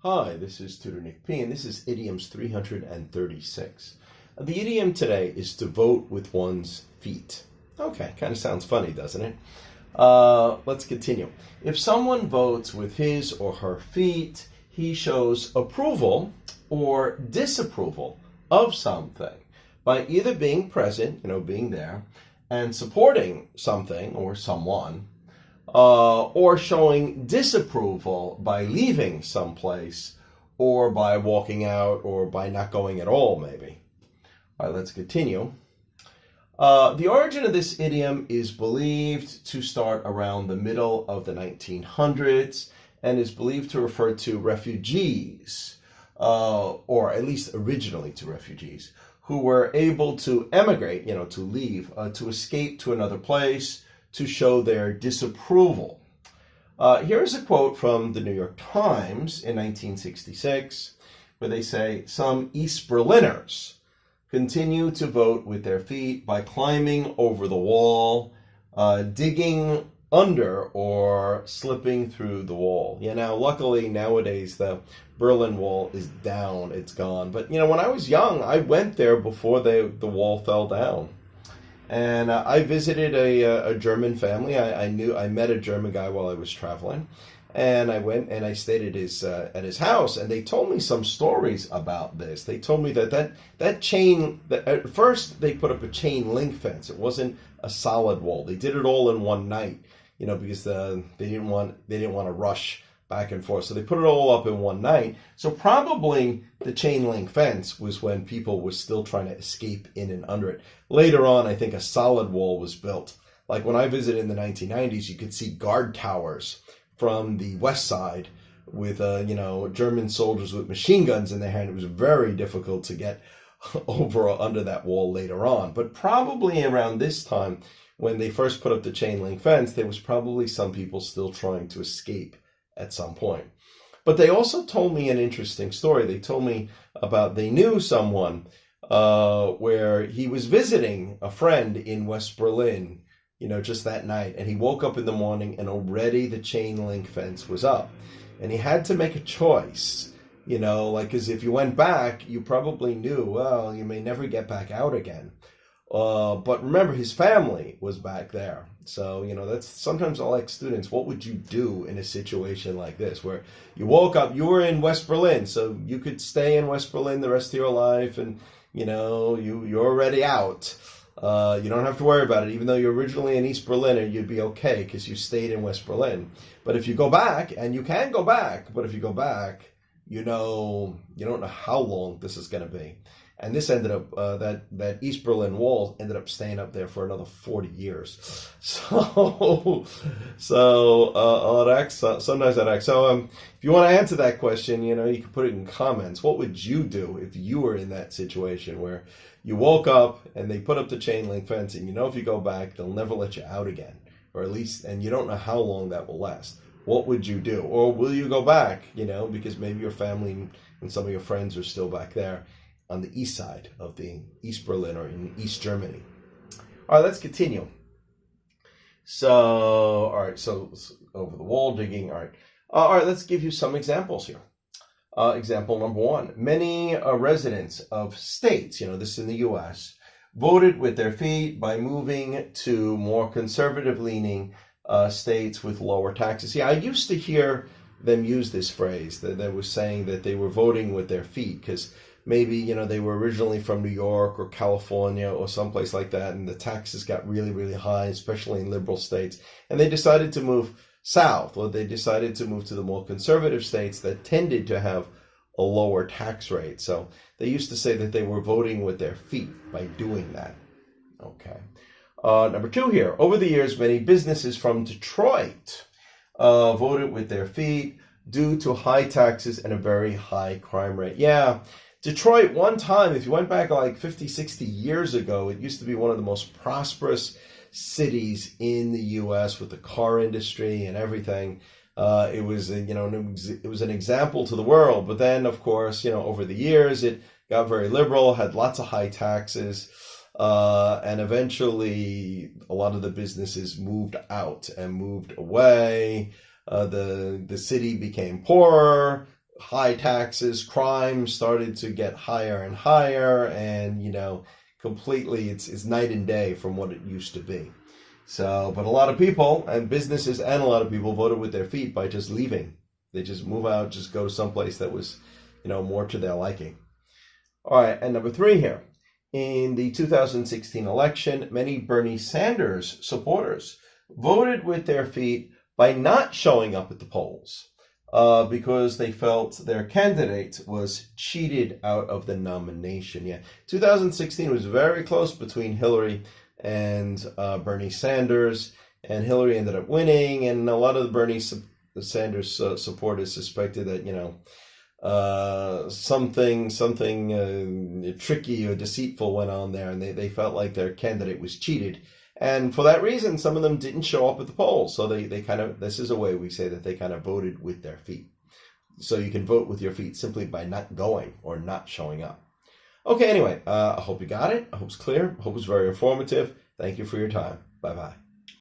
Hi, this is Tutor Nick P, and this is Idioms 336. The idiom today is to vote with one's feet. Okay, kind of sounds funny, doesn't it? Let's continue. If someone votes with his or her feet, he shows approval or disapproval of something by either being present, being there, and supporting something or someone, or showing disapproval by leaving someplace, or by walking out, or by not going at all, maybe. All right, let's continue. The origin of this idiom is believed to start around the middle of the 1900s and is believed to refer to refugees, or at least originally to refugees, who were able to emigrate, to leave, to escape to another place, to show their disapproval. Here's a quote from the New York Times in 1966, where they say, "Some East Berliners continue to vote with their feet by climbing over the wall, digging under, or slipping through the wall." Now, luckily, nowadays, the Berlin Wall is down. It's gone. But, when I was young, I went there before the wall fell down. And I visited a German family. I met a German guy while I was traveling, and I went and I stayed at his house, and they told me some stories about this. They told me that chain, that at first they put up a chain link fence. It wasn't a solid wall. They did it all in one night, because they didn't want to rush back and forth. So they put it all up in one night. So probably the chain link fence was when people were still trying to escape in and under it. Later on, I think a solid wall was built. Like when I visited in the 1990s, you could see guard towers from the west side with, German soldiers with machine guns in their hand. It was very difficult to get over or under that wall later on. But probably around this time, when they first put up the chain link fence, there was probably some people still trying to escape at some point. But they also told me an interesting story. They told me about they knew someone where he was visiting a friend in West Berlin, just that night. And he woke up in the morning and already the chain link fence was up. And he had to make a choice, because if you went back, you probably knew, well, you may never get back out again. But remember, his family was back there. So, that's sometimes I like students. What would you do in a situation like this where you woke up, you were in West Berlin, so you could stay in West Berlin the rest of your life, and, you're already out. You don't have to worry about it. Even though you're originally an East Berliner, you'd be okay because you stayed in West Berlin. But if you go back, and you can go back, but if you go back, you don't know how long this is going to be. And this ended up, that East Berlin Wall ended up staying up there for another 40 years. So sometimes that acts. So if you want to answer that question, you can put it in comments. What would you do if you were in that situation where you woke up and they put up the chain link fence, and if you go back, they'll never let you out again, or at least, and you don't know how long that will last. What would you do? Or will you go back, because maybe your family and some of your friends are still back there on the east side of the East Berlin or in East Germany. All right, let's continue. So over the wall digging. All right, let's give you some examples here. Example number one. Many residents of states, this is in the U.S., voted with their feet by moving to more conservative-leaning states with lower taxes. I used to hear them use this phrase, that they were saying that they were voting with their feet because maybe, they were originally from New York or California or someplace like that, and the taxes got really, really high, especially in liberal states. And they decided to move south, or they decided to move to the more conservative states that tended to have a lower tax rate. So they used to say that they were voting with their feet by doing that. Okay. Number two here. Over the years, many businesses from Detroit voted with their feet due to high taxes and a very high crime rate. Yeah. Detroit, one time, if you went back like 50, 60 years ago, it used to be one of the most prosperous cities in the U.S. with the car industry and everything. It was an example to the world. But then, of course, over the years, it got very liberal, had lots of high taxes, and eventually a lot of the businesses moved out and moved away. The city became poorer. high taxes, crime started to get higher and higher, and completely it's night and day from what it used to be. So, but a lot of people and businesses and a lot of people voted with their feet by just leaving. They just move out, just go to someplace that was, more to their liking. All right, and number 3 here. In the 2016 election, many Bernie Sanders supporters voted with their feet by not showing up at the polls because they felt their candidate was cheated out of the nomination. Yeah, 2016 was very close between Hillary and Bernie Sanders, and Hillary ended up winning, and a lot of the Bernie Sanders supporters suspected that, something tricky or deceitful went on there, and they felt like their candidate was cheated. And for that reason, some of them didn't show up at the polls. So they kind of, this is a way we say that they kind of voted with their feet. So you can vote with your feet simply by not going or not showing up. Okay, anyway, I hope you got it. I hope it's clear. I hope it's very informative. Thank you for your time. Bye-bye.